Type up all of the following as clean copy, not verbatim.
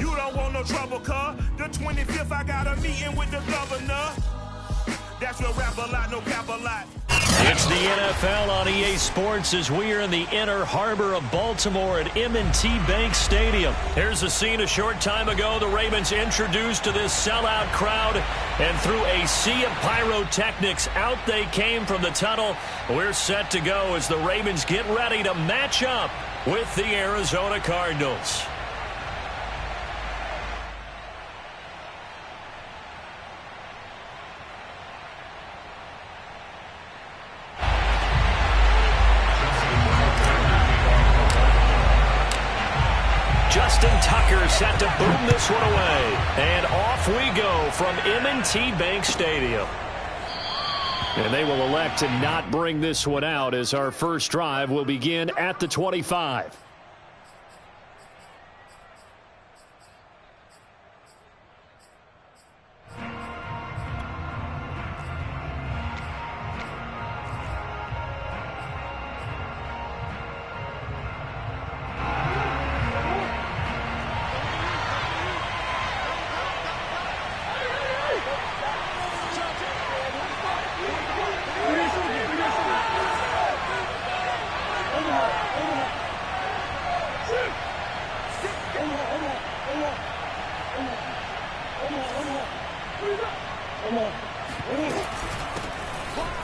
You don't want no trouble, cuz. The 25th, I got a meeting with the governor. That's your rap a lot, no cap a lot. It's the NFL on EA Sports as we are in the inner harbor of Baltimore at M&T Bank Stadium. Here's a scene a short time ago. The Ravens introduced to this sellout crowd, and through a sea of pyrotechnics, out they came from the tunnel. We're set to go as the Ravens get ready to match up with the Arizona Cardinals. Justin Tucker set to boom this one away. And off we go from M&T Bank Stadium. And they will elect to not bring this one out as our first drive will begin at the 25.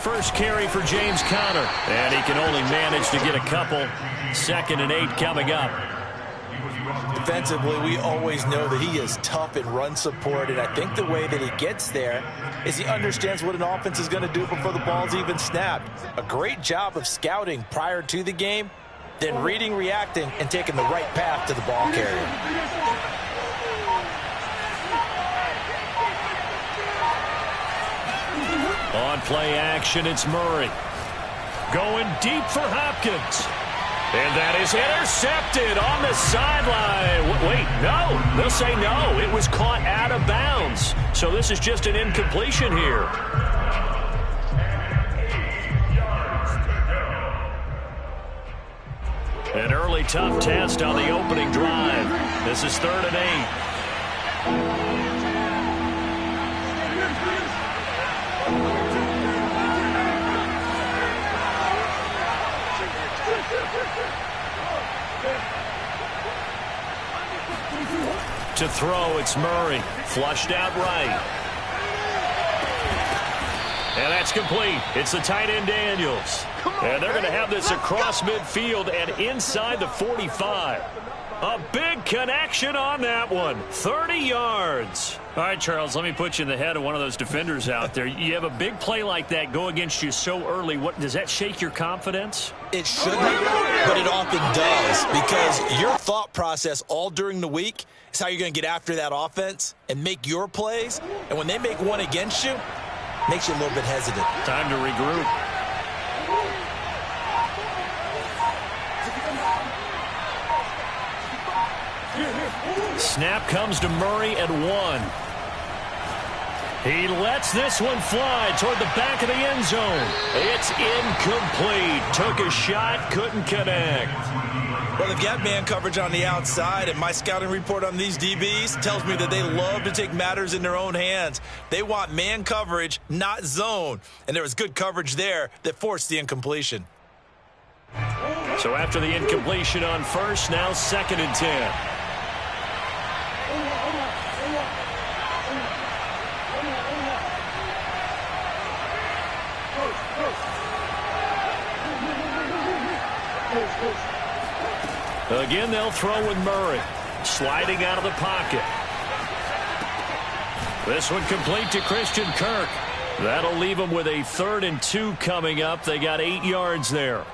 First carry for James Conner, and he can only manage to get a couple. 2nd and 8 coming up. Defensively, we always know that he is tough in run support, and I think the way that he gets there is he understands what an offense is going to do before the ball's even snapped. A great job of scouting prior to the game, then reading, reacting, and taking the right path to the ball carrier. On play action, it's Murray. Going deep for Hopkins. And that is intercepted on the sideline. Wait, no. They'll say no. It was caught out of bounds. So this is just an incompletion here. An early tough test on the opening drive. This is 3rd and 8. To throw, it's Murray. Flushed out right. And that's complete. It's the tight end Daniels. And they're going to have this across midfield and inside the 45. A big connection on that one. 30 yards. All right, Charles, let me put you in the head of one of those defenders out there. You have a big play like that go against you so early. What does that shake your confidence? It shouldn't, but it often does, because your thought process all during the week is how you're going to get after that offense and make your plays. And when they make one against you, it makes you a little bit hesitant. Time to regroup. Snap comes to Murray at 1. He lets this one fly toward the back of the end zone. It's incomplete. Took a shot, couldn't connect. Well, they've got man coverage on the outside, and my scouting report on these DBs tells me that they love to take matters in their own hands. They want man coverage, not zone. And there was good coverage there that forced the incompletion. So after the incompletion on first, now 2nd and 10. Again, they'll throw with Murray. Sliding out of the pocket. This one complete to Christian Kirk. That'll leave them with a 3rd and 2 coming up. They got 8 yards there.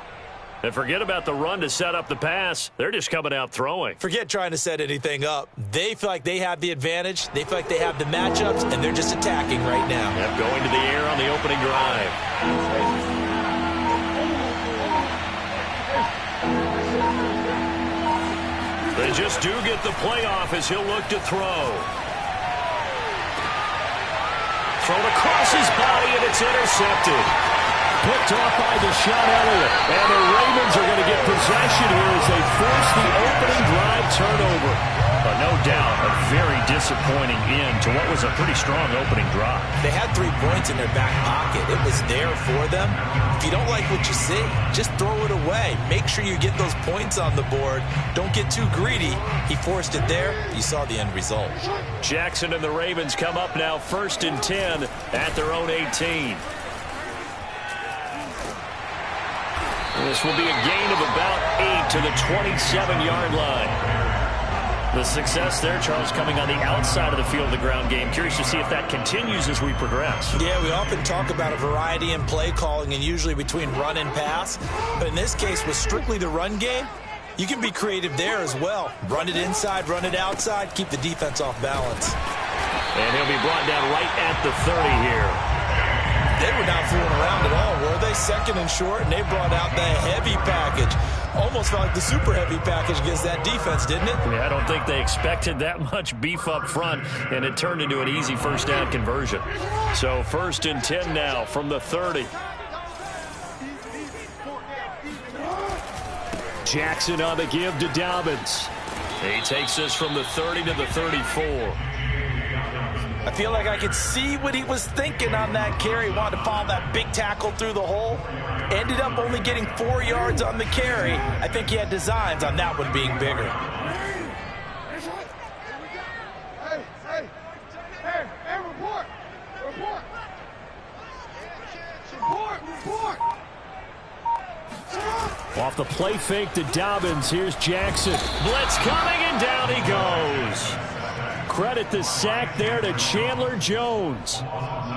And forget about the run to set up the pass. They're just coming out throwing. Forget trying to set anything up. They feel like they have the advantage. They feel like they have the matchups, and they're just attacking right now. Yep, going to the air on the opening drive. They just do get the playoff as he'll look to throw. Thrown across his body, and it's intercepted. Picked off by Deshaun Elliott. And the Ravens are going to get possession here as they force the opening drive turnover. But no doubt, a very disappointing end to what was a pretty strong opening drive. They had 3 points in their back pocket. It was there for them. If you don't like what you see, just throw it away. Make sure you get those points on the board. Don't get too greedy. He forced it there. You saw the end result. Jackson and the Ravens come up now 1st and 10 at their own 18. This will be a gain of about 8 to the 27-yard line. The success there, Charles, coming on the outside of the field of the ground game. Curious to see if that continues as we progress. Yeah, we often talk about a variety in play calling and usually between run and pass. But in this case, with strictly the run game, you can be creative there as well. Run it inside, run it outside, keep the defense off balance. And he'll be brought down right at the 30 here. They were not fooling around at all, were they? 2nd and short, and they brought out the heavy package. Almost felt like the super heavy package against that defense, didn't it? Yeah, I don't think they expected that much beef up front, and it turned into an easy first down conversion. So 1st and 10 now from the 30. Jackson on the give to Dobbins. He takes this from the 30 to the 34. I feel like I could see what he was thinking on that carry. Wanted to follow that big tackle through the hole. Ended up only getting 4 yards on the carry. I think he had designs on that one being bigger. Report. Off the play fake to Dobbins. Here's Jackson. Blitz coming, and down he goes. Credit the sack there to Chandler Jones.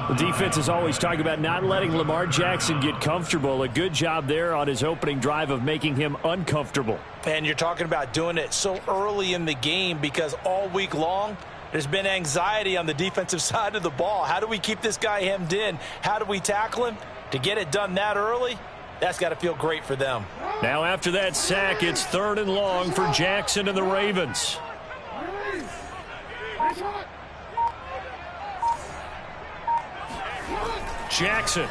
The defense is always talking about not letting Lamar Jackson get comfortable. A good job there on his opening drive of making him uncomfortable. And you're talking about doing it so early in the game because all week long there's been anxiety on the defensive side of the ball. How do we keep this guy hemmed in? How do we tackle him? To get it done that early, that's got to feel great for them. Now after that sack, it's 3rd and long for Jackson and the Ravens. Jackson.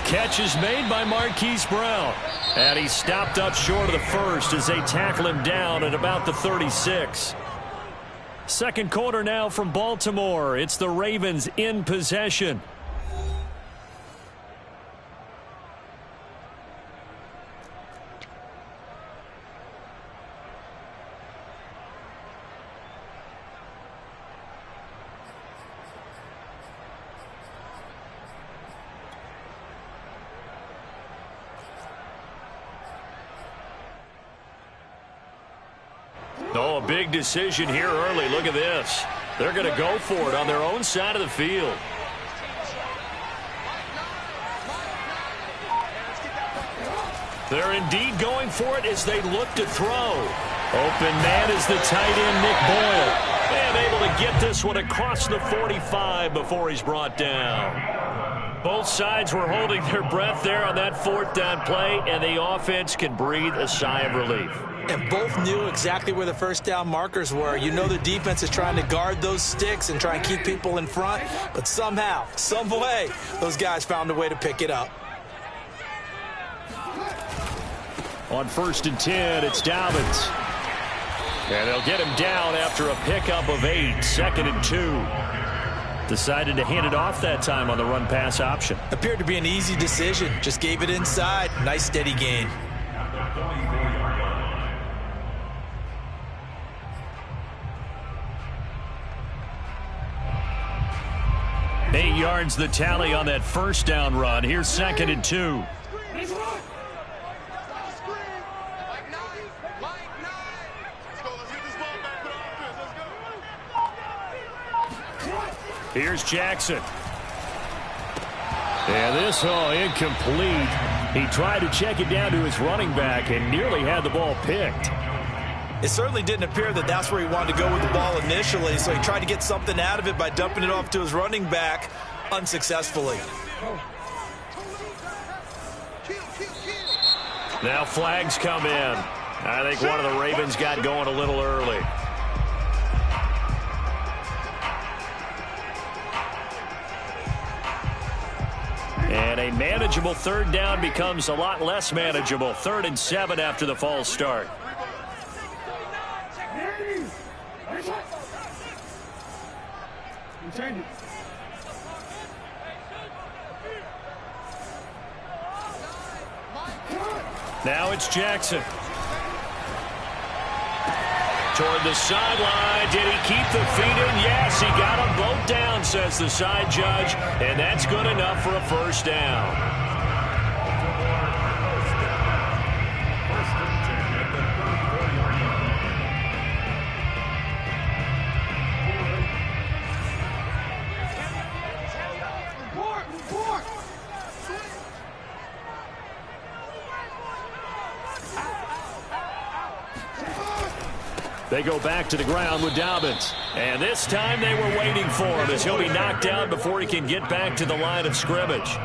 Catch is made by Marquise Brown. And he's stopped up short of the first as they tackle him down at about the 36. Second quarter now from Baltimore. It's the Ravens in possession. Oh, a big decision here early. Look at this. They're going to go for it on their own side of the field. They're indeed going for it as they look to throw. Open man is the tight end, Nick Boyle. And able to get this one across the 45 before he's brought down. Both sides were holding their breath there on that 4th down play, and the offense can breathe a sigh of relief. And both knew exactly where the first down markers were. You know the defense is trying to guard those sticks and try and keep people in front. But somehow, some way, those guys found a way to pick it up. On 1st and 10, it's Dobbins. And they'll get him down after a pickup of 8. 2nd and 2. Decided to hand it off that time on the run-pass option. Appeared to be an easy decision. Just gave it inside. Nice steady gain. 8 yards the tally on that first down run. Here's 2nd and 2. Here's Jackson. And this, incomplete. He tried to check it down to his running back and nearly had the ball picked. It certainly didn't appear that that's where he wanted to go with the ball initially, so he tried to get something out of it by dumping it off to his running back unsuccessfully. Now flags come in. I think one of the Ravens got going a little early. And a manageable 3rd down becomes a lot less manageable. 3rd and 7 after the false start. Now it's Jackson. Toward the sideline. Did he keep the feet in? Yes, he got them both down, says the side judge. And that's good enough for a first down. They go back to the ground with Dobbins. And this time they were waiting for him as he'll be knocked out before he can get back to the line of scrimmage.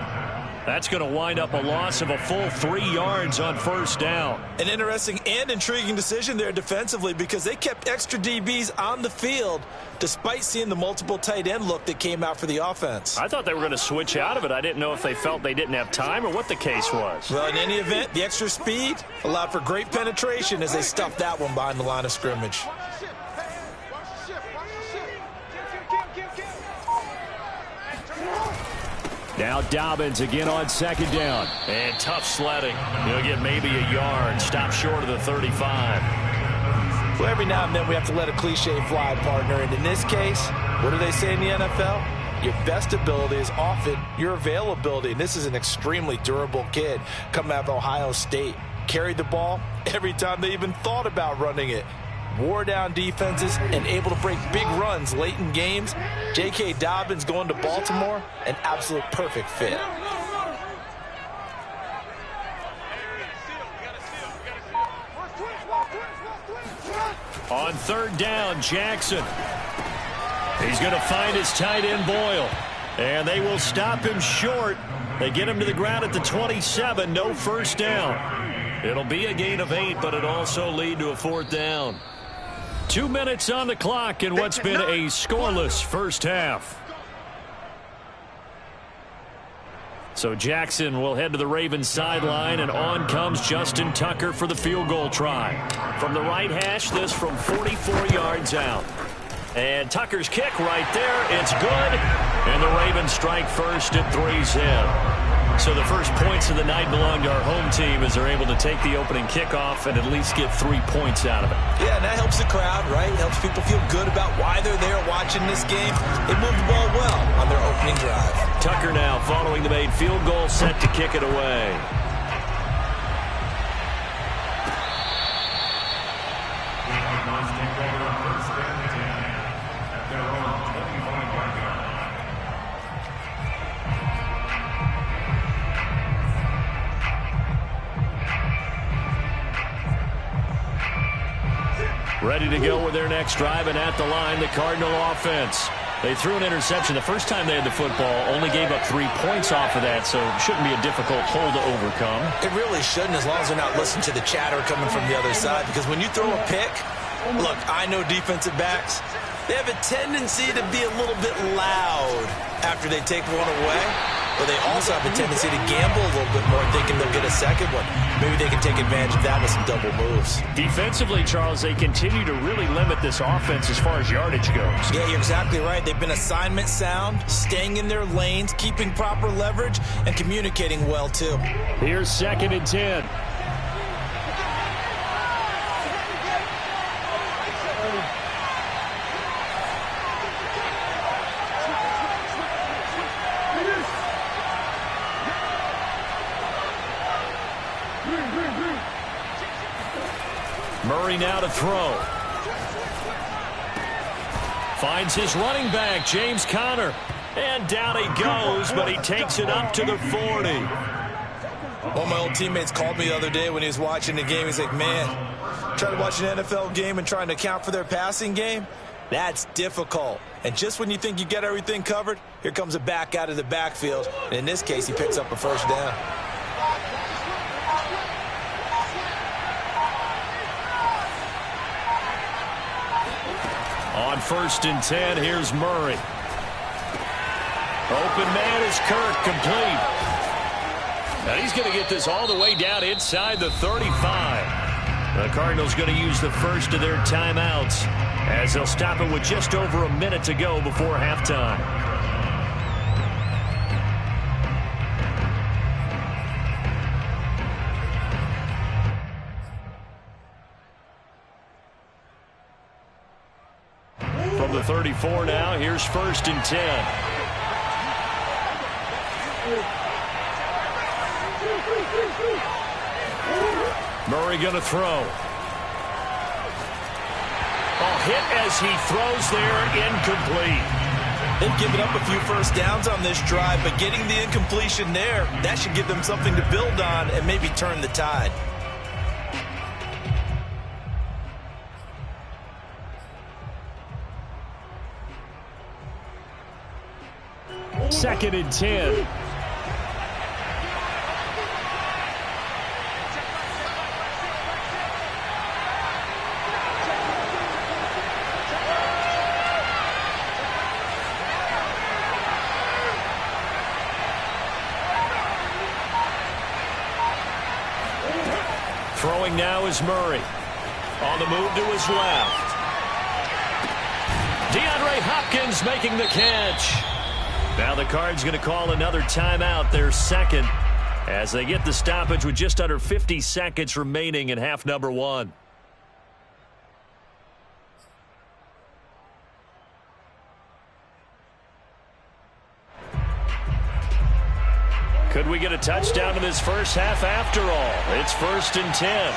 That's going to wind up a loss of a full 3 yards on first down. An interesting and intriguing decision there defensively because they kept extra DBs on the field despite seeing the multiple tight end look that came out for the offense. I thought they were going to switch out of it. I didn't know if they felt they didn't have time or what the case was. Well, in any event, the extra speed allowed for great penetration as they stuffed that one behind the line of scrimmage. Now Dobbins again on second down. And tough sledding. He'll get maybe a yard. Stop short of the 35. Well, every now and then we have to let a cliche fly, partner. And in this case, what do they say in the NFL? Your best ability is often your availability. And this is an extremely durable kid coming out of Ohio State. Carried the ball every time they even thought about running it. Wore down defenses and able to break big runs late in games. J.K. Dobbins going to Baltimore, an absolute perfect fit. On third down, Jackson. He's going to find his tight end, Boyle. And they will stop him short. They get him to the ground at the 27. No first down. It'll be a gain of 8, but it'll also lead to a fourth down. 2 minutes on the clock in what's been a scoreless first half. So Jackson will head to the Ravens sideline, and on comes Justin Tucker for the field goal try. From the right hash, this from 44 yards out. And Tucker's kick right there. It's good. And the Ravens strike first at 3's in. So the first points of the night belong to our home team as they're able to take the opening kickoff and at least get 3 points out of it. Yeah, and that helps the crowd, right? It helps people feel good about why they're there watching this game. They moved the ball well on their opening drive. Tucker now following the made field goal, set to kick it away. Ready to go with their next drive, and at the line, the Cardinal offense. They threw an interception the first time they had the football, only gave up 3 points off of that, so it shouldn't be a difficult hole to overcome. It really shouldn't, as long as they're not listening to the chatter coming from the other side, because when you throw a pick, look, I know defensive backs, they have a tendency to be a little bit loud after they take one away. But they also have a tendency to gamble a little bit more, thinking they'll get a second one. Maybe they can take advantage of that with some double moves. Defensively, Charles, they continue to really limit this offense as far as yardage goes. Yeah, you're exactly right. They've been assignment sound, staying in their lanes, keeping proper leverage, and communicating well, too. Here's 2nd and 10. Murray now to throw. Finds his running back, James Conner. And down he goes, but he takes it up to the 40. One of my old teammates called me the other day when he was watching the game. He's like, man, trying to watch an NFL game and trying to account for their passing game, that's difficult. And just when you think you get everything covered, here comes a back out of the backfield. And in this case, he picks up a first down. On 1st and 10, here's Murray. Open man is Kirk, complete. And he's going to get this all the way down inside the 35. The Cardinals going to use the first of their timeouts as they'll stop it with just over a minute to go before halftime. From the 34 now, here's 1st and 10. Murray going to throw. Hit as he throws there, incomplete. They've given up a few first downs on this drive, but getting the incompletion there, that should give them something to build on and maybe turn the tide. Second and 10. Throwing now is Murray. On the move to his left. DeAndre Hopkins making the catch. Now the Cards going to call another timeout, their second, as they get the stoppage with just under 50 seconds remaining in half number 1. Could we get a touchdown in this first half after all? It's 1st and 10.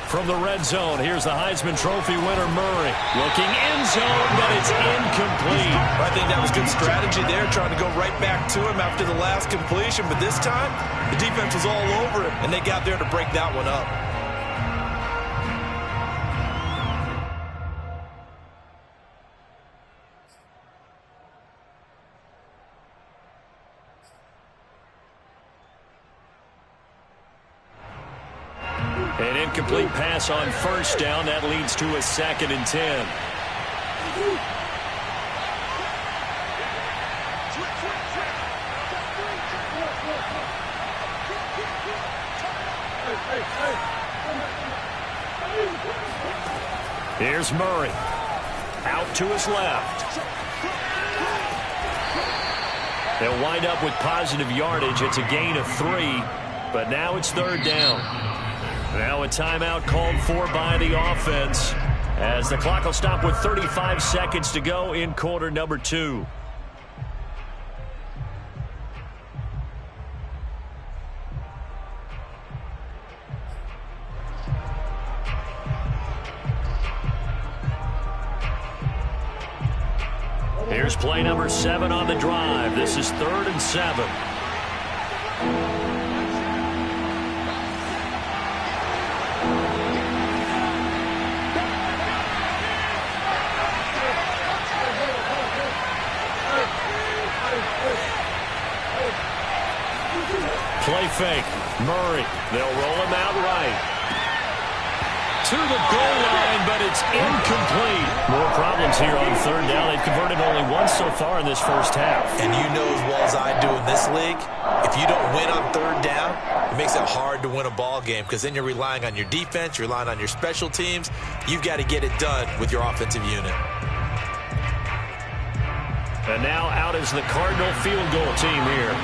From the red zone, here's the Heisman Trophy winner, Murray. Looking end zone, but it's incomplete. I think that was good strategy there, trying to go right back to him after the last completion. But this time, the defense was all over him, and they got there to break that one up. An incomplete pass on first down. That leads to a 2nd and 10. Here's Murray. Out to his left. They'll wind up with positive yardage. It's a gain of 3, but now it's 3rd down. Now a timeout called for by the offense as the clock will stop with 35 seconds to go in quarter number 2. Here's play number 7 on the drive. This is 3rd and 7. Play fake. Murray. They'll roll him out right. To the goal line, but it's incomplete. More problems here on 3rd down. They've converted only once so far in this first half. And you know as well as I do in this league, if you don't win on 3rd down, it makes it hard to win a ball game because then you're relying on your defense, you're relying on your special teams. You've got to get it done with your offensive unit. And now out is the Cardinal field goal team here.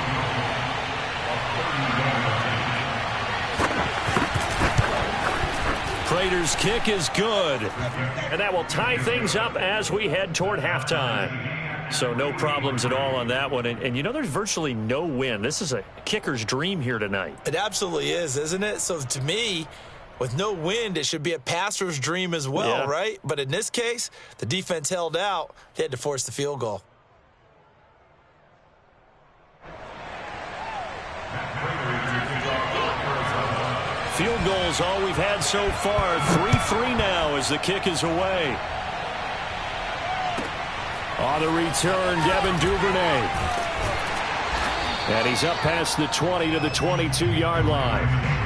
Prater's kick is good. And that will tie things up as we head toward halftime. So no problems at all on that one. And you know, there's virtually no win. This is a kicker's dream here tonight. It absolutely is, isn't it? So to me, with no wind, it should be a passer's dream as well, right? But in this case, the defense held out. They had to force the field goal. Field goals all we've had so far. 3-3 now as the kick is away. On the return, Devin Duvernay. And he's up past the 20 to the 22-yard line.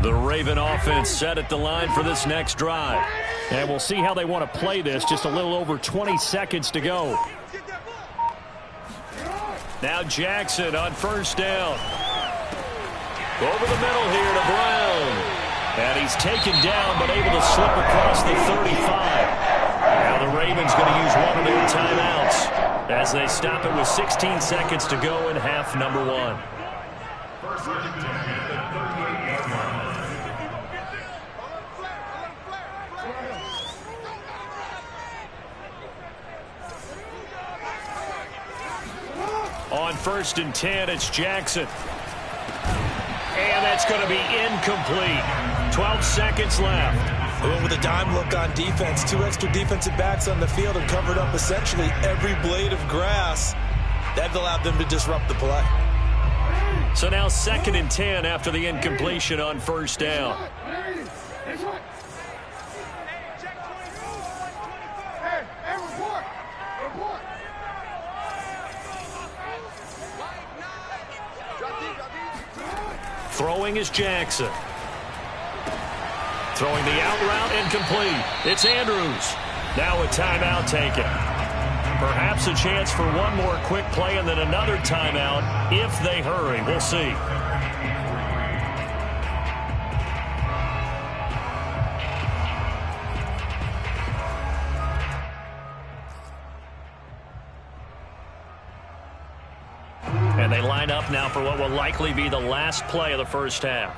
The Raven offense set at the line for this next drive. And we'll see how they want to play this. Just a little over 20 seconds to go. Now Jackson on first down. Over the middle here to Brown. And he's taken down but able to slip across the 35. Now the Ravens going to use one of their timeouts as they stop it with 16 seconds to go in half number 1. On 1st and 10, it's Jackson. And that's going to be incomplete. 12 seconds left. With a dime look on defense, 2 extra defensive backs on the field and covered up essentially every blade of grass. That allowed them to disrupt the play. So now 2nd and 10 after the incompletion on first down. Throwing is Jackson. Throwing the out route incomplete. It's Andrews. Now a timeout taken. Perhaps a chance for one more quick play and then another timeout if they hurry. We'll see. And they line up now for what will likely be the last play of the first half.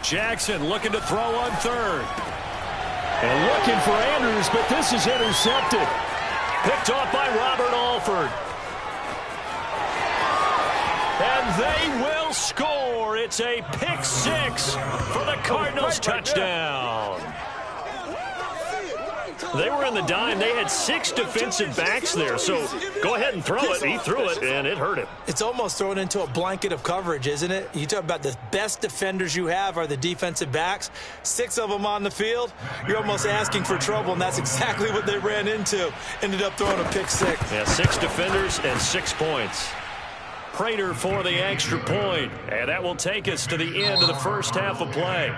Jackson looking to throw on 3rd. And looking for Andrews, but this is intercepted. Picked off by Robert Alford. And they will score. It's a pick 6 for the Cardinals touchdown. They were in the dime. They had 6 defensive backs there, so go ahead and throw it. He threw it, and it hurt him. It's almost thrown into a blanket of coverage, isn't it? You talk about the best defenders you have are the defensive backs. 6 of them on the field. You're almost asking for trouble, and that's exactly what they ran into. Ended up throwing a pick 6. Yeah, 6 defenders and 6 points. Prater for the extra point, and that will take us to the end of the first half of play.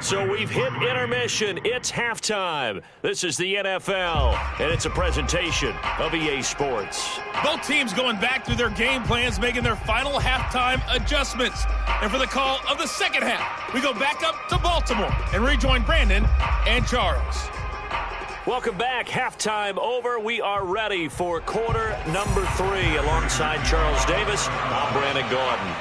So we've hit intermission. It's halftime. This is the NFL, and it's a presentation of EA Sports. Both teams going back through their game plans, making their final halftime adjustments. And for the call of the second half, we go back up to Baltimore and rejoin Brandon and Charles. Welcome back. Halftime over. We are ready for quarter number 3. Alongside Charles Davis, I'm Brandon Gordon.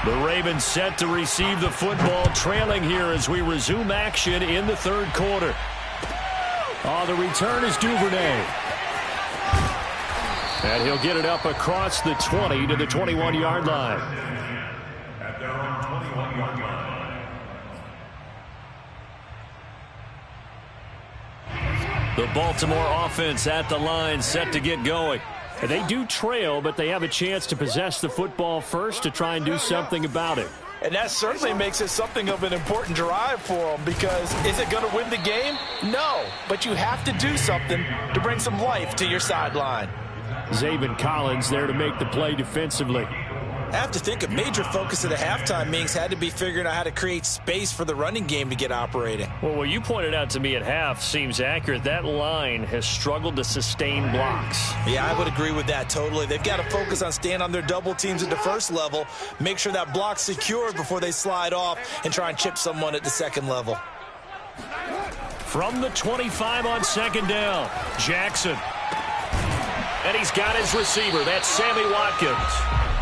The Ravens set to receive the football, trailing here as we resume action in the 3rd quarter. The return is Duvernay. And he'll get it up across the 20 to the 21-yard line. At their own 21-yard line. The Baltimore offense at the line, set to get going. They do trail, but they have a chance to possess the football first to try and do something about it. And that certainly makes it something of an important drive for them, because is it going to win the game? No, but you have to do something to bring some life to your sideline. Zaven Collins there to make the play defensively. I have to think a major focus of the halftime meetings had to be figuring out how to create space for the running game to get operating. Well, what you pointed out to me at half seems accurate. That line has struggled to sustain blocks. Yeah, I would agree with that totally. They've got to focus on staying on their double teams at the first level, make sure that block's secured before they slide off and try and chip someone at the second level. From the 25 on second down, Jackson. And he's got his receiver. That's Sammy Watkins.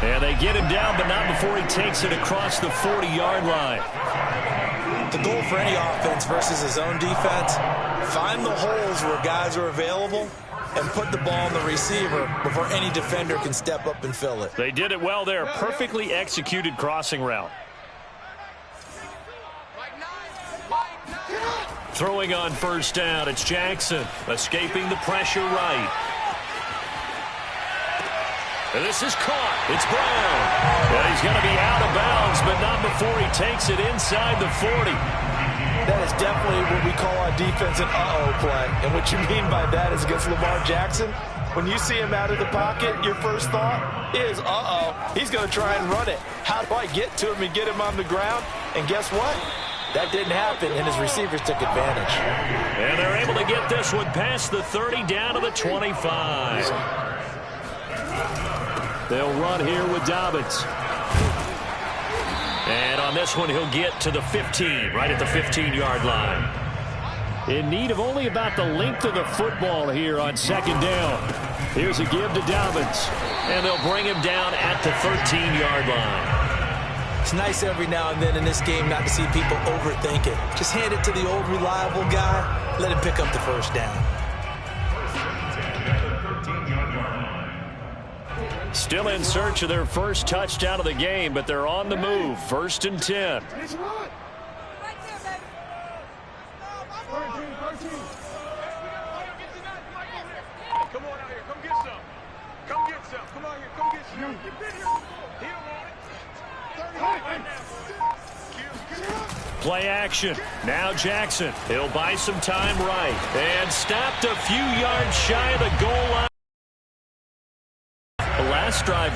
And they get him down, but not before he takes it across the 40-yard line. The goal for any offense versus his own defense, find the holes where guys are available and put the ball on the receiver before any defender can step up and fill it. They did it well there. Perfectly executed crossing route. Throwing on first down, it's Jackson. Escaping the pressure right. And this is caught. It's Brown. And he's going to be out of bounds, but not before he takes it inside the 40. That is definitely what we call on defense an uh-oh play. And what you mean by that is against Lamar Jackson, when you see him out of the pocket, your first thought is, uh-oh, he's going to try and run it. How do I get to him and get him on the ground? And guess what? That didn't happen, and his receivers took advantage. And they're able to get this one past the 30 down to the 25. They'll run here with Dobbins. And on this one, he'll get to the 15, right at the 15-yard line. In need of only about the length of the football here on second down. Here's a give to Dobbins. And they'll bring him down at the 13-yard line. It's nice every now and then in this game not to see people overthink it. Just hand it to the old reliable guy. Let him pick up the first down. Still in search of their first touchdown of the game, but they're on the move. 1st and 10. Come on out here. Come get some. Come get some. Come on here. Come get some. You've been here before. Play action. Now Jackson. He'll buy some time right. And stopped a few yards shy of the goal line. The last drive,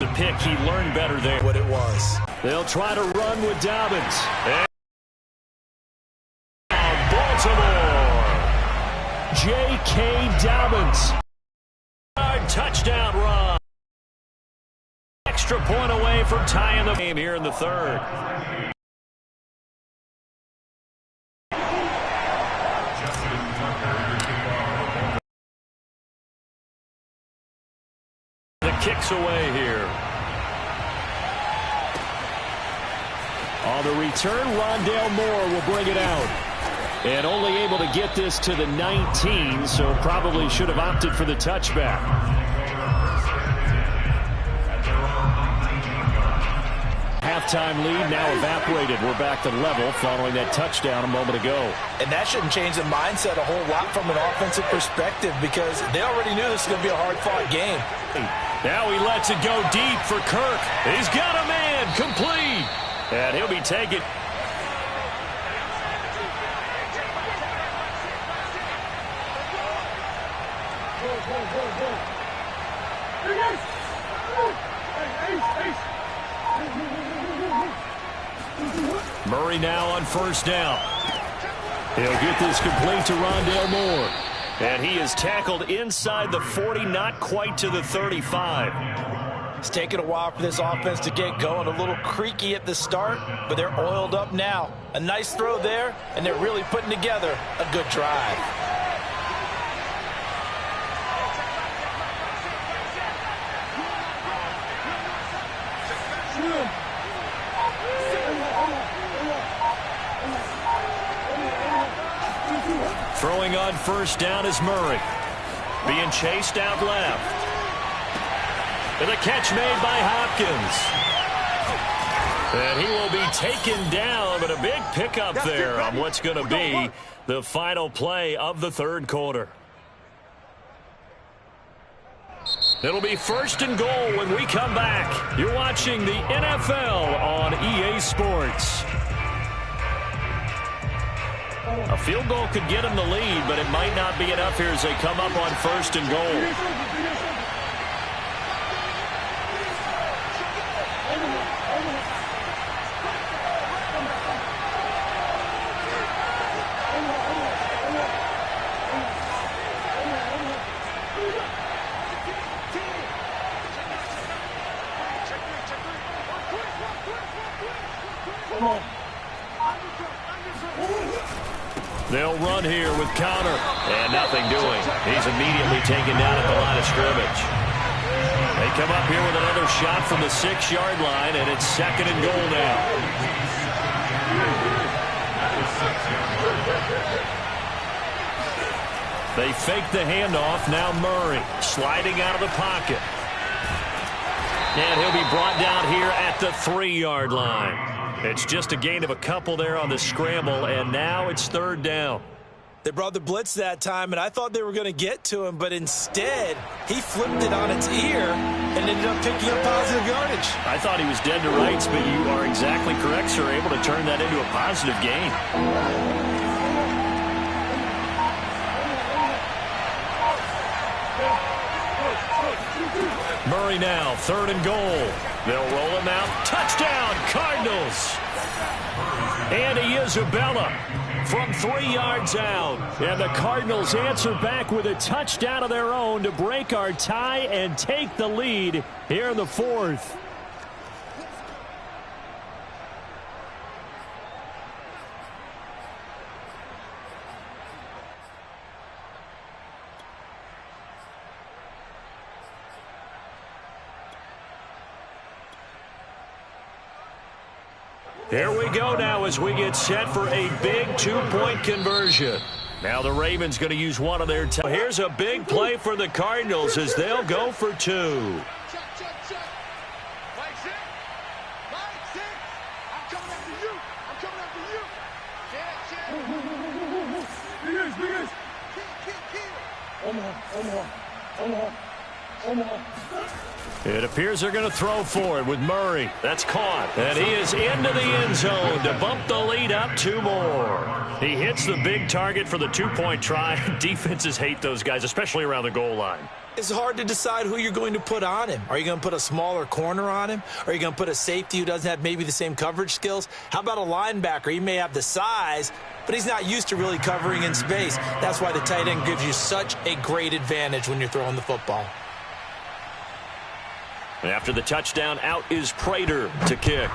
the pick, he learned better there. What it was. They'll try to run with Dobbins. And Baltimore. J.K. Dobbins. Touchdown run. Extra point away from tying the game here in the third. Kicks away here. On the return, Rondale Moore will bring it out. And only able to get this to the 19, so probably should have opted for the touchback. Halftime lead now evaporated. We're back to level following that touchdown a moment ago. And that shouldn't change the mindset a whole lot from an offensive perspective because they already knew this was going to be a hard-fought game. Now he lets it go deep for Kirk. He's got a man complete. And he'll be taken. Murray now on first down. He'll get this complete to Rondale Moore. And he is tackled inside the 40, not quite to the 35. It's taken a while for this offense to get going. A little creaky at the start, but they're oiled up now. A nice throw there, and they're really putting together a good drive. Throwing on first down is Murray. Being chased out left. And a catch made by Hopkins. And he will be taken down, but a big pickup there on what's going to be the final play of the third quarter. It'll be 1st and goal when we come back. You're watching the NFL on EA Sports. A field goal could get him the lead, but it might not be enough here as they come up on 1st and goal. counter. And nothing doing. He's immediately taken down at the line of scrimmage. They come up here with another shot from the 6-yard line, and it's 2nd and goal now. They fake the handoff. Now Murray sliding out of the pocket. And he'll be brought down here at the 3-yard line. It's just a gain of a couple there on the scramble, and now it's 3rd down. They brought the blitz that time, and I thought they were going to get to him, but instead, he flipped it on its ear and ended up picking up positive yardage. I thought he was dead to rights, but you are exactly correct, sir. Able to turn that into a positive gain. Murray now, 3rd and goal. They'll roll him out. Touchdown, Cardinals. And Isabella from 3 yards out. And the Cardinals answer back with a touchdown of their own to break our tie and take the lead here in the 4th. Here we go now as we get set for a big 2-point conversion. Now the Ravens going to use one of their time. Here's a big play for the Cardinals as they'll go for 2. Check. Mike 6. I'm coming after you. It appears they're going to throw for it with Murray. That's caught. And he is into the end zone to bump the lead up 2 more. He hits the big target for the 2-point try. Defenses hate those guys, especially around the goal line. It's hard to decide who you're going to put on him. Are you going to put a smaller corner on him? Are you going to put a safety who doesn't have maybe the same coverage skills? How about a linebacker? He may have the size, but he's not used to really covering in space. That's why the tight end gives you such a great advantage when you're throwing the football. After the touchdown, out is Prater to kick.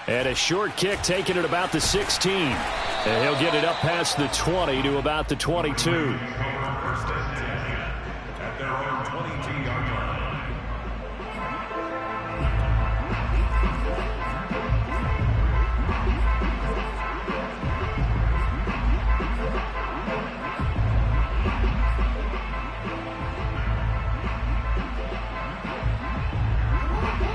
And a short kick taken at about the 16. And he'll get it up past the 20 to about the 22. At their own 22-yard line.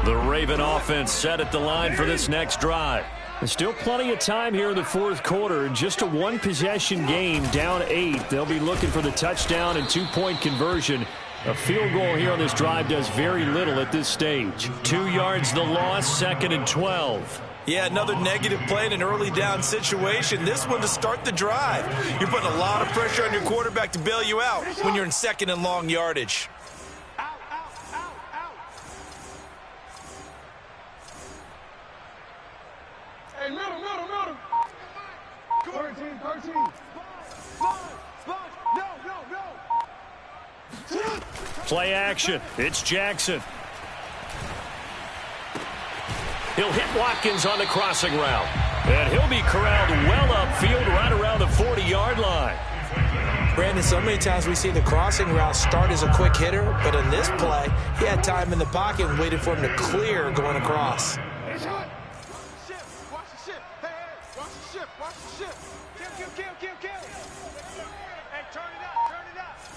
The Raven offense set at the line for this next drive. There's still plenty of time here in the 4th quarter. Just a 1-possession game, down 8. They'll be looking for the touchdown and 2-point conversion. A field goal here on this drive does very little at this stage. 2 yards the loss, 2nd and 12. Yeah, another negative play in an early down situation. This one to start the drive. You're putting a lot of pressure on your quarterback to bail you out when you're in 2nd and long yardage. Hey, middle. 13. No. Play action. It's Jackson. He'll hit Watkins on the crossing route. And he'll be corralled well upfield right around the 40-yard line. Brandon, so many times we see the crossing route start as a quick hitter, but in this play, he had time in the pocket and waited for him to clear going across.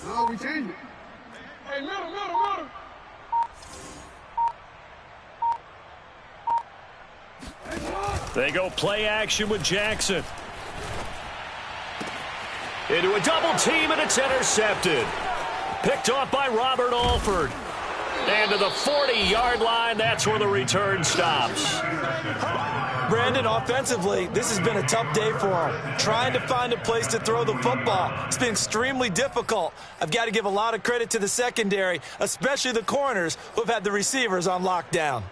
No, we change it. Hey, middle. They go play action with Jackson. Into a double team, and it's intercepted. Picked off by Robert Alford. And to the 40-yard line, that's where the return stops. Brandon, offensively, this has been a tough day for him. Trying to find a place to throw the football. It's been extremely difficult. I've got to give a lot of credit to the secondary, especially the corners who have had the receivers on lockdown.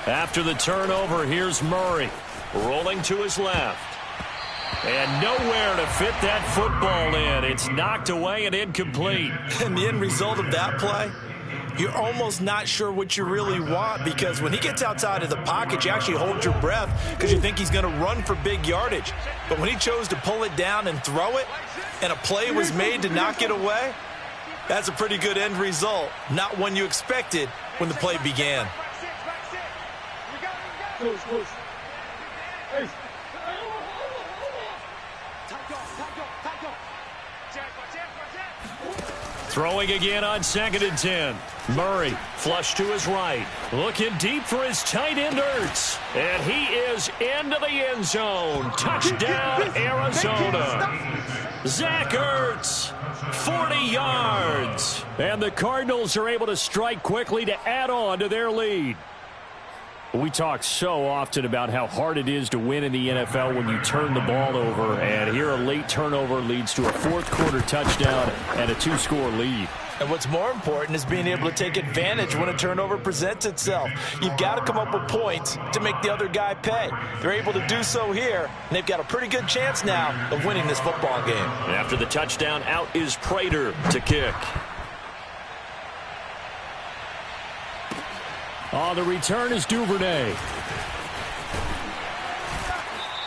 After the turnover, here's Murray. Rolling to his left. And nowhere to fit that football in. It's knocked away and incomplete. And the end result of that play, you're almost not sure what you really want, because when he gets outside of the pocket, you actually hold your breath because you think he's going to run for big yardage. But when he chose to pull it down and throw it, and a play was made to knock it away, that's a pretty good end result. Not one you expected when the play began. Throwing again on 2nd and 10. Murray, flush to his right. Looking deep for his tight end, Ertz. And he is into the end zone. Touchdown, Arizona. Zach Ertz, 40 yards. And the Cardinals are able to strike quickly to add on to their lead. We talk so often about how hard it is to win in the NFL when you turn the ball over, and here a late turnover leads to a fourth-quarter touchdown and a 2-score lead. And what's more important is being able to take advantage when a turnover presents itself. You've got to come up with points to make the other guy pay. They're able to do so here, and they've got a pretty good chance now of winning this football game. After the touchdown, out is Prater to kick. On the return is Duvernay.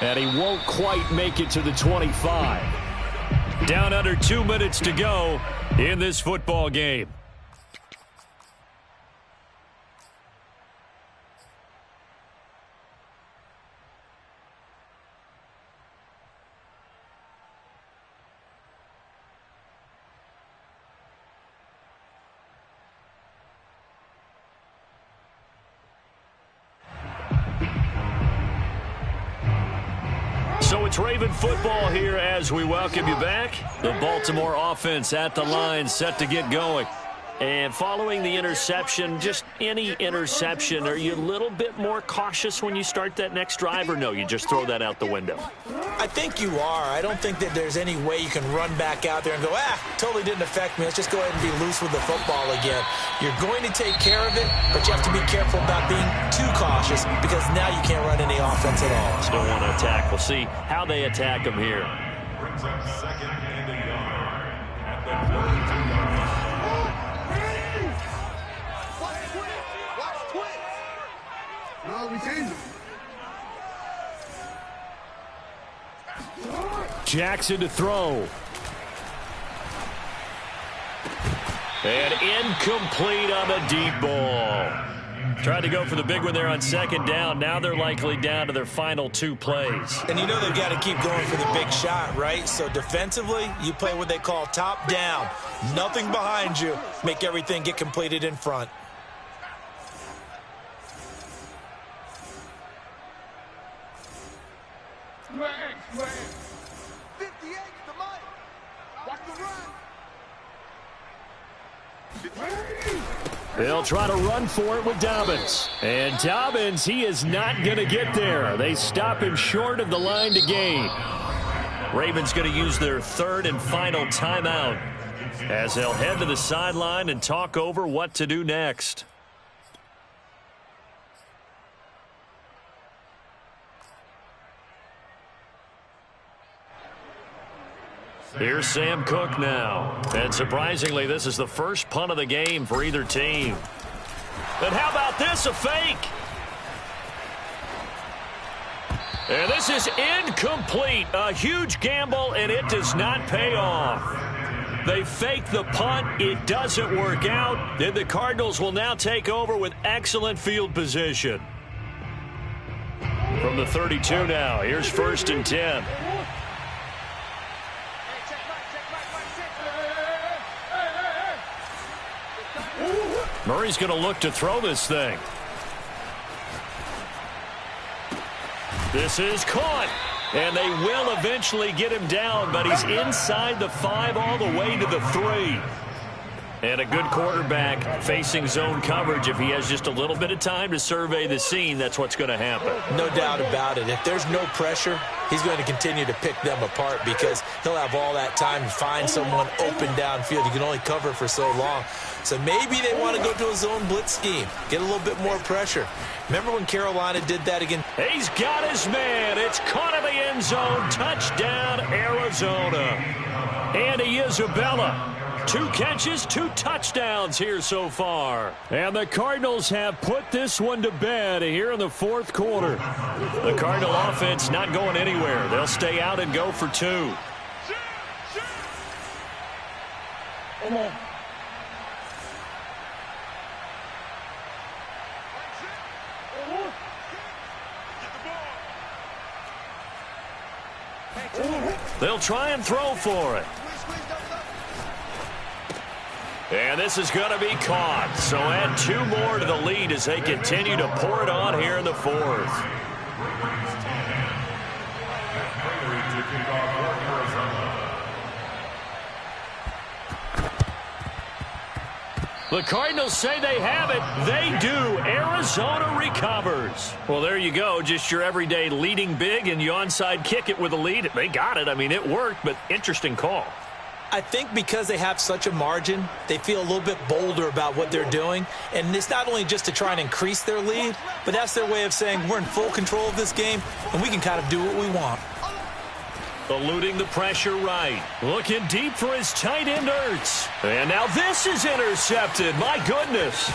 And he won't quite make it to the 25. Down under 2 minutes to go in this football game. So it's Raven football here as we welcome you back. The Baltimore offense at the line, set to get going. And following the interception, just any interception, are you a little bit more cautious when you start that next drive, or no, you just throw that out the window? I think you are. I don't think that there's any way you can run back out there and go, totally didn't affect me. Let's just go ahead and be loose with the football again. You're going to take care of it, but you have to be careful about being too cautious, because now you can't run any offense at all. Still want to attack. We'll see how they attack them here. Brings up 2nd and a yard at the 42-yard line. Jackson to throw. And incomplete on the deep ball. Tried to go for the big one there on 2nd down. Now they're likely down to their final 2 plays. And you know they've got to keep going for the big shot, right? So defensively, you play what they call top down. Nothing behind you. Make everything get completed in front. They'll try to run for it with Dobbins. And Dobbins, he is not going to get there. They stop him short of the line to gain. Ravens going to use their 3rd and final timeout as they'll head to the sideline and talk over what to do next. Here's Sam Cook now. And surprisingly, this is the first punt of the game for either team. And how about this, a fake? And this is incomplete. A huge gamble, and it does not pay off. They fake the punt. It doesn't work out. Then the Cardinals will now take over with excellent field position. From the 32 now, here's 1st and 10. Murray's going to look to throw this thing. This is caught. And they will eventually get him down, but he's inside the 5 all the way to the 3. And a good quarterback facing zone coverage. If he has just a little bit of time to survey the scene, that's what's going to happen. No doubt about it. If there's no pressure, he's going to continue to pick them apart because he'll have all that time to find someone open downfield. You can only cover for so long. So maybe they want to go to a zone blitz scheme, get a little bit more pressure. Remember when Carolina did that again? He's got his man. It's caught in the end zone. Touchdown, Arizona. Andy Isabella. 2 catches, 2 touchdowns here so far. And the Cardinals have put this one to bed here in the 4th quarter. The Cardinal offense not going anywhere. They'll stay out and go for 2. They'll try and throw for it. And this is going to be caught. So add 2 more to the lead as they continue to pour it on here in the 4th. The Cardinals say they have it. They do. Arizona recovers. Well, there you go. Just your everyday leading big, and you onside kick it with a lead. They got it. I mean, it worked, but interesting call. I think because they have such a margin, they feel a little bit bolder about what they're doing. And it's not only just to try and increase their lead, but that's their way of saying we're in full control of this game, and we can kind of do what we want. Eluding the pressure right. Looking deep for his tight end Ertz. And now this is intercepted. My goodness.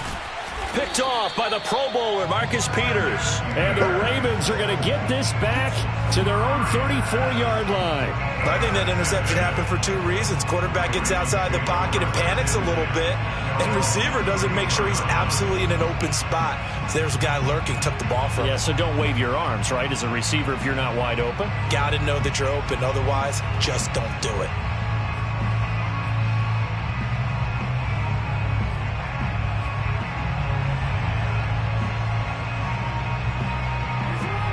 Picked off by the Pro Bowler, Marcus Peters. And the Ravens are going to get this back to their own 34-yard line. I think that interception happened for 2 reasons. Quarterback gets outside the pocket and panics a little bit, and receiver doesn't make sure he's absolutely in an open spot. So there's a guy lurking, took the ball from him. Yeah, so don't wave your arms, right, as a receiver if you're not wide open. Got to know that you're open. Otherwise, just don't do it.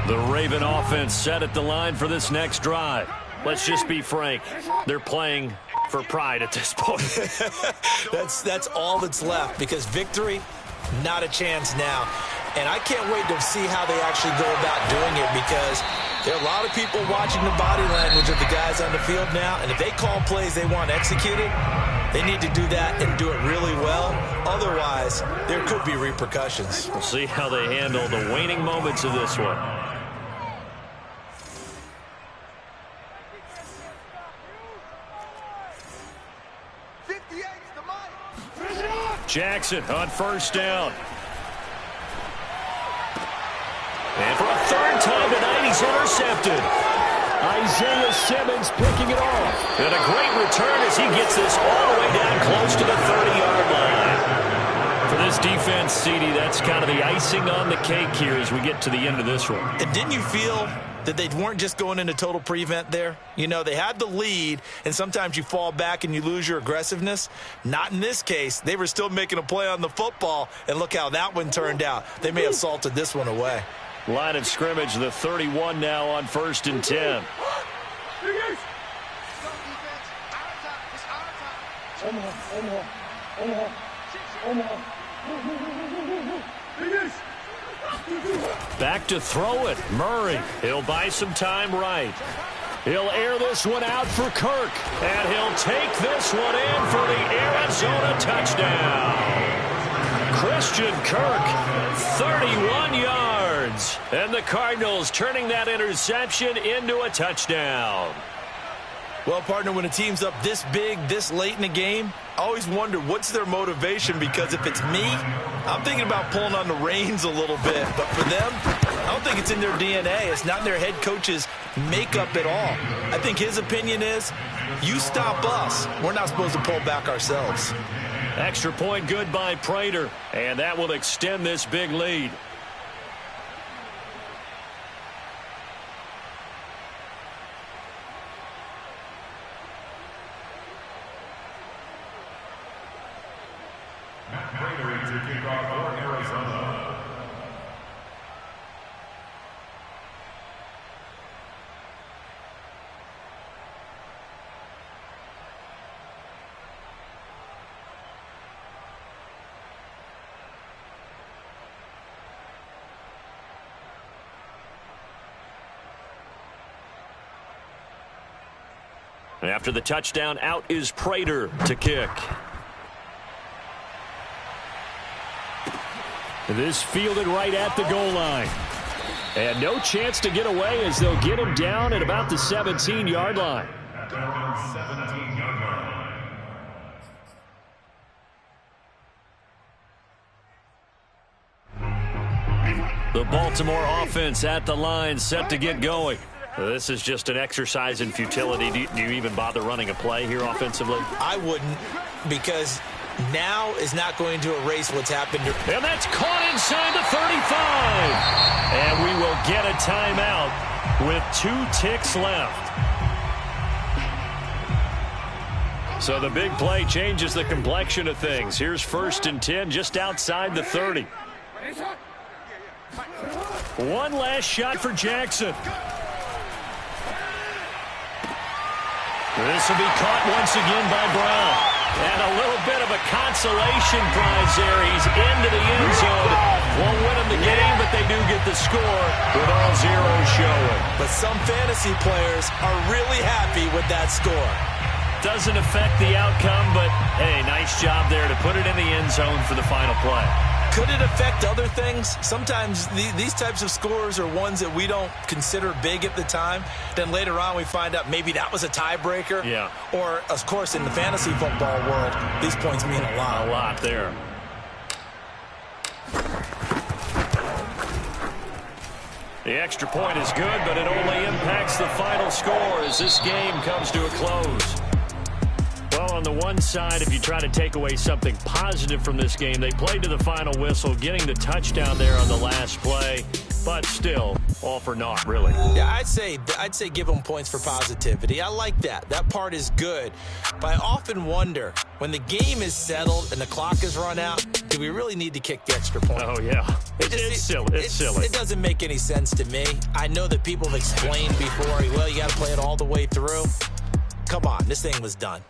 The Raven offense set at the line for this next drive. Let's just be frank. They're playing for pride at this point. That's all that's left because victory, not a chance now. And I can't wait to see how they actually go about doing it because there are a lot of people watching the body language of the guys on the field now. And if they call plays they want executed, they need to do that and do it really well. Otherwise, there could be repercussions. We'll see how they handle the waning moments of this one. Jackson on first down. And for a 3rd time tonight, he's intercepted. Isaiah Simmons picking it off. And a great return as he gets this all the way down close to the 30-yard line. For this defense, CD, that's kind of the icing on the cake here as we get to the end of this one. And didn't you feel that they weren't just going into total prevent there? You know, they had the lead, and sometimes you fall back and you lose your aggressiveness. Not in this case. They were still making a play on the football, and look how that one turned out. They may have salted this one away. Line of scrimmage, the 31 now on 1st and 10. Back to throw it. Murray. He'll buy some time right. He'll air this one out for Kirk. And he'll take this one in for the Arizona touchdown. Christian Kirk, 31 yards. And the Cardinals turning that interception into a touchdown. Well, partner, when a team's up this big, this late in the game, I always wonder what's their motivation, because if it's me, I'm thinking about pulling on the reins a little bit. But for them, I don't think it's in their DNA. It's not in their head coach's makeup at all. I think his opinion is, you stop us, we're not supposed to pull back ourselves. Extra point good by Prater, and that will extend this big lead. After the touchdown, out is Prater to kick. This fielded right at the goal line. And no chance to get away as they'll get him down at about the 17-yard line. The Baltimore offense at the line, set to get going. This is just an exercise in futility. Do you even bother running a play here offensively? I wouldn't, because now is not going to erase what's happened. And that's caught inside the 35. And we will get a timeout with 2 ticks left. So the big play changes the complexion of things. Here's 1st and 10 just outside the 30. One last shot for Jackson. This will be caught once again by Brown. And a little bit of a consolation prize there. He's into the end zone. Won't win him the game, but they do get the score with all zeros showing. But some fantasy players are really happy with that score. Doesn't affect the outcome, but, hey, nice job there to put it in the end zone for the final play. Could it affect other things? Sometimes these types of scores are ones that we don't consider big at the time. Then later on we find out maybe that was a tiebreaker. Yeah. Or, of course, in the fantasy football world, these points mean a lot. A lot there. The extra point is good, but it only impacts the final score as this game comes to a close. Well, on the one side, if you try to take away something positive from this game, they played to the final whistle, getting the touchdown there on the last play, but still, all for naught, really. Yeah, I'd say give them points for positivity. I like that. That part is good. But I often wonder, when the game is settled and the clock is run out, do we really need to kick the extra point? Oh, yeah. It's silly. It's silly. It doesn't make any sense to me. I know that people have explained before, well, you got to play it all the way through. Come on, this thing was done.